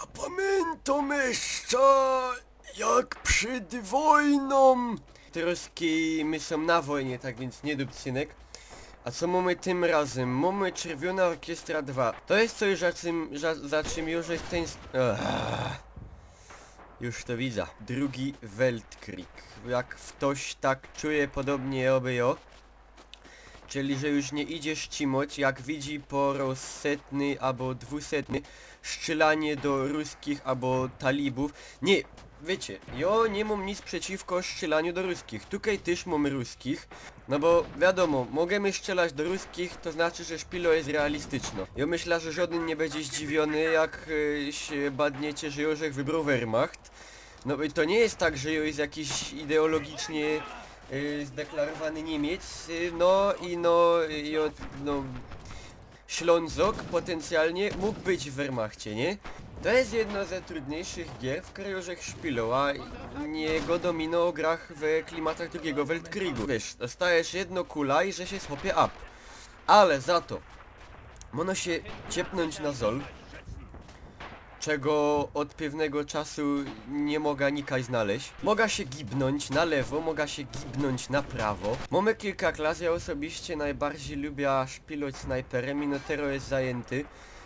A pamiętam jeszcze, jak przed wojną. Troszkę my są na wojnie, tak więc nie dób synek. A co mamy tym razem? Mamy Czerwona Orkiestra 2. To jest coś, za czym już jest ten... Już to widzę. Drugi Weltkrieg. Jak ktoś tak czuje podobnie obyjo. Czyli, że już nie idzie ścimoć, jak widzi po rozsetny albo dwusetny strzelanie do ruskich albo talibów. Nie, wiecie, ja nie mam nic przeciwko strzelaniu do ruskich. Tutaj też mamy ruskich. No bo wiadomo, możemy strzelać do ruskich, to znaczy, że szpilo jest realistyczne. Ja myślę, że żaden nie będzie zdziwiony, jak się badniecie, że Jorzech wybrał Wehrmacht. No i to nie jest tak, że jest jakiś ideologicznie zdeklarowany Niemiec, no, Ślązok potencjalnie mógł być w Wehrmachcie, nie? To jest jedno ze trudniejszych gier, w której Jorzech szpilał, a nie go domino o grach w klimatach drugiego Weltkriegu. Wiesz, dostajesz jedno kula i że się schopie up. Ale za to, mono się ciepnąć na zol, czego od pewnego czasu nie mogę nikaj znaleźć. Mogę się gibnąć na lewo, mogę się gibnąć na prawo. Mamy kilka klas, ja osobiście najbardziej lubię szpiloć snajperem i no Tero jest zajęty.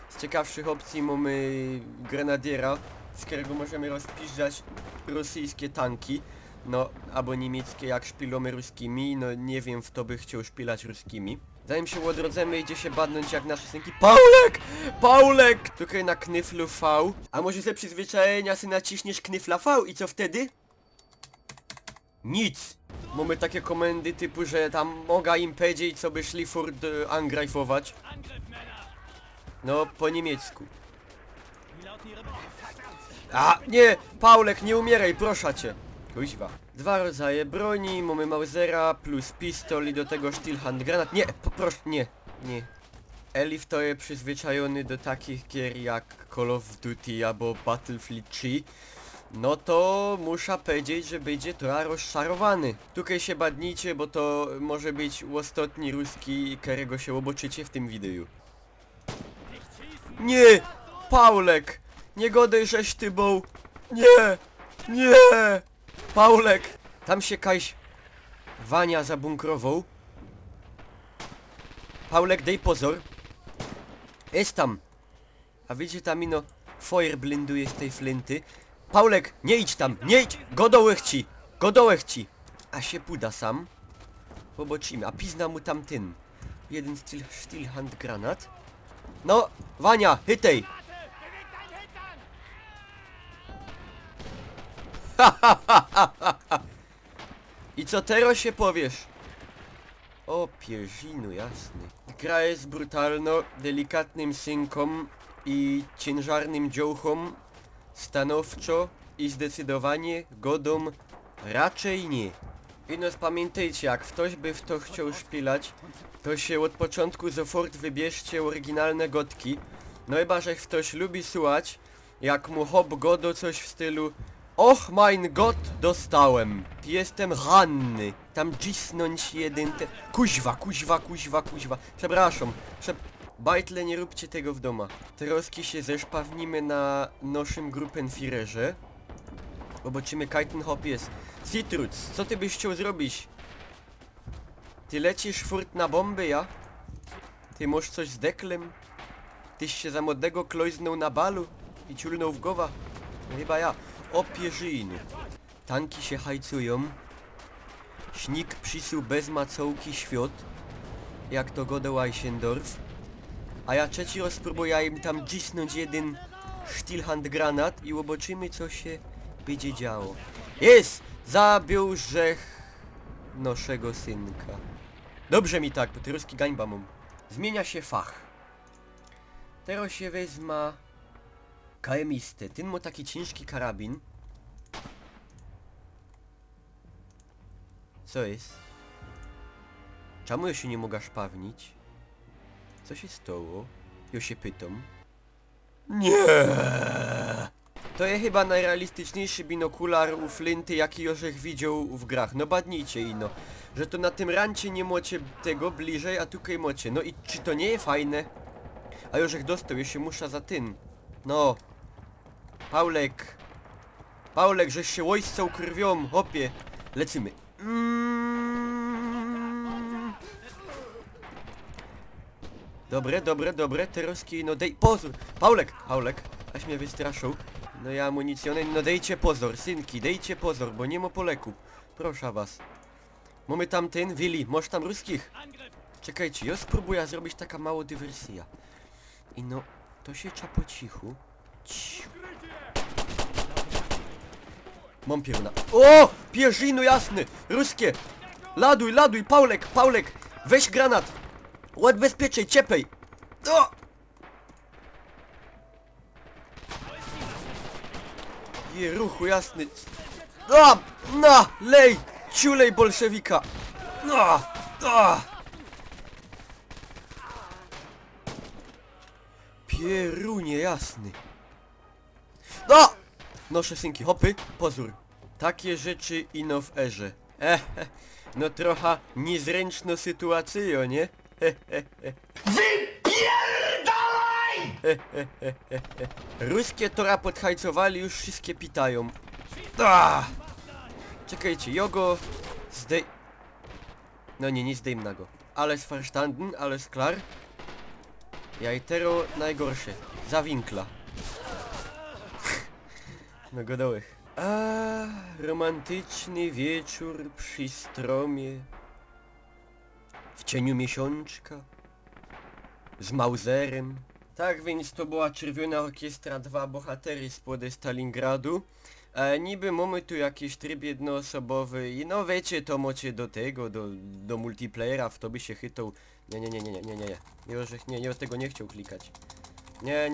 Z ciekawszych opcji mamy grenadiera, z którego możemy rozpiżdżać rosyjskie tanki. No, albo niemieckie, jak szpilamy ruskimi, no nie wiem, w to by chciał szpilać ruskimi. Zanim się odrodzemy, idzie się badnąć jak nasze synki. Paulek! Paulek! Tutaj na knyflu V. A może ze przyzwyczajenia sy naciśniesz knyfla V i co wtedy? Nic! Mamy takie komendy typu, że tam mogę im powiedzieć, co by szli furt angreifować. No, po niemiecku. A, nie! Paulek, nie umieraj, proszę cię! Kuźwa. Dwa rodzaje broni, mamy Mausera plus pistol i do tego Stillhand granat. Nie, poproszę, nie. Elif to jest przyzwyczajony do takich gier jak Call of Duty albo Battlefield 3. No to muszę powiedzieć, że będzie trochę rozczarowany. Tutaj się badnijcie, bo to może być ostatni ruski, którego się oboczycie w tym wideo. Nie! Paulek! Nie godaj, żeś ty był! Nie! Nie! Paulek! Tam się kaś Wania zabunkrował. Paulek, dej pozor. Jest tam. A widzicie tam ino fire blinduje z tej flinty. Paulek, nie idź tam, nie idź! Godołech ci! Godołech ci! A się puda sam. Poboczymy, a pizna mu tamtyn. Jeden Stillhand granat. No, Wania, hytej! I co teraz się powiesz? O pierzinu jasny. Gra jest brutalno, delikatnym synkom i ciężarnym dziołchom, stanowczo i zdecydowanie godą raczej nie. I no pamiętajcie, jak ktoś by w to chciał szpilać, to się od początku sofort wybierzcie oryginalne gotki. No chyba, że ktoś lubi słuchać, jak mu hop godo coś w stylu: och mein Gott, dostałem. Jestem ranny. Tam cisnąć jeden te... Kuźwa. Przepraszam. Bajtle, nie róbcie tego w domu. Troski się zeszpawnimy na naszym Gruppenführerze. Zobaczymy, kajten hop jest. Citrus, co ty byś chciał zrobić? Ty lecisz furt na bomby, ja? Ty masz coś z deklem? Tyś się za młodego klojznął na balu i ciulnął w głowa? No chyba ja. O pierzyny. Tanki się hajcują. Śnik przysuł bez macołki świat, jak to godał Eichendorf. A ja trzeci raz spróbuję im tam cisnąć jeden Stillhand granat i zobaczymy, co się będzie działo. Jest! Zabił żech naszego synka. Dobrze mi tak, bo ty ruski gańba mam. Zmienia się fach. Teraz się wezma KM-istę. Ten ma taki ciężki karabin. Co jest? Czemu ja się nie mogę szpawnić? Co się stało? Ja się pytam. Nie! To jest chyba najrealistyczniejszy binokular u flinty, jaki Jorzech widział w grach. No badnijcie ino. Że to na tym rancie nie macie tego bliżej, a tutaj macie. No i czy to nie jest fajne? A Jorzech dostał, ja się muszę za tym. No. Paulek! Paulek, żeś się ojscał krwią, hopie! Lecimy. Dobre, teraz no dej pozór! Paulek! Paulek, aś mnie wystraszył. No ja amunicjonę, no dejcie pozor, synki, dejcie pozor, bo nie ma poleku. Proszę was. Mamy tamten, Willi, masz tam ruskich? Czekajcie, ja spróbuję zrobić taka mała dywersja. I no, to się trzeba po cichu. Ciu. Mam pioruna. O! Pierzyno jasny! Ruskie! Laduj, Paulek! Weź granat! Ład bezpieczej, ciepej! O! Je, ruchu jasny! O! Na! Lej! Ciulej bolszewika! No! O! Pierunie jasny! No! Noszę synki, hopy, pozór. Takie rzeczy ino w erze. No trochę niezręczno sytuacyjo, nie? Wypierdalaj! Ruskie tora podhajcowali, już wszystkie pitają. Czekajcie, jogo zdej... No nie zdejmna go. Alles verstanden, alles klar. Jajtero najgorsze. Zawinkla. No godołych. Romantyczny wieczór przy stromie. W cieniu miesiączka. Z Mauserem. Tak więc to była Czerwona Orkiestra 2 bohatery spod Stalingradu. Niby mamy tu jakiś tryb jednoosobowy i no wiecie, to macie do tego, do multiplayera, w to by się chytał. Nie. Ja tego nie chciał klikać. Nie.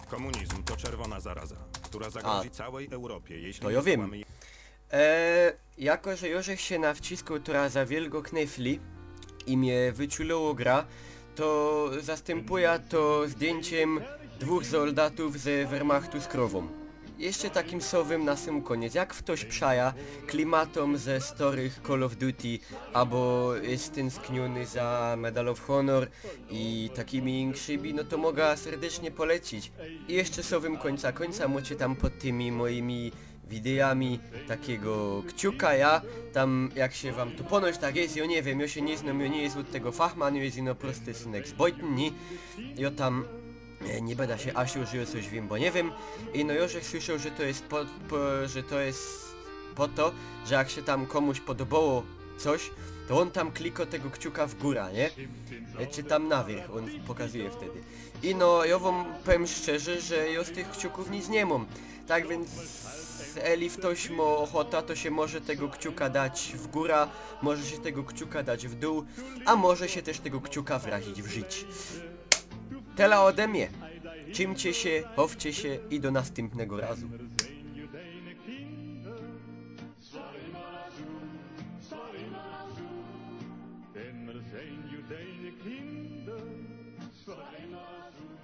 Komunizm to czerwona zaraza, która zagrozi całej Europie, jeśli To nie ja wiem. złamy jej- Jako że Jorzech się nawciskał teraz za wielgo knefli i mnie wyczuloło gra, to zastępuję to zdjęciem 2 soldatów ze Wehrmachtu z krową. Jeszcze takim sowym na sam koniec, jak ktoś przaja klimatom ze starych Call of Duty, albo jest tęskniony za Medal of Honor i takimi inkszymi, no to mogę serdecznie polecić. I jeszcze sowym końca macie tam pod tymi moimi wideami takiego kciuka, ja tam jak się wam tu ponoć tak jest, ja nie wiem, ja się nie znam, ja nie jest od tego fachman, ja jest ino prosty synek z Bojtni, ja tam nie będę się asił, że ja coś wiem, bo nie wiem. I no Jorzech słyszał, że to jest po to, że jak się tam komuś podobało coś, to on tam klika tego kciuka w górę, nie? Czy tam na wierzch, on pokazuje wtedy. I no, ja wam powiem szczerze, że ja z tych kciuków nic nie mam. Tak więc, eli ktoś ma ochota, to się może tego kciuka dać w górę, może się tego kciuka dać w dół, a może się też tego kciuka wrazić w życie. Tyle ode mnie. Czymcie się, chowcie się i do następnego razu. Immer zijn je deine Kinder, zwei Mal so.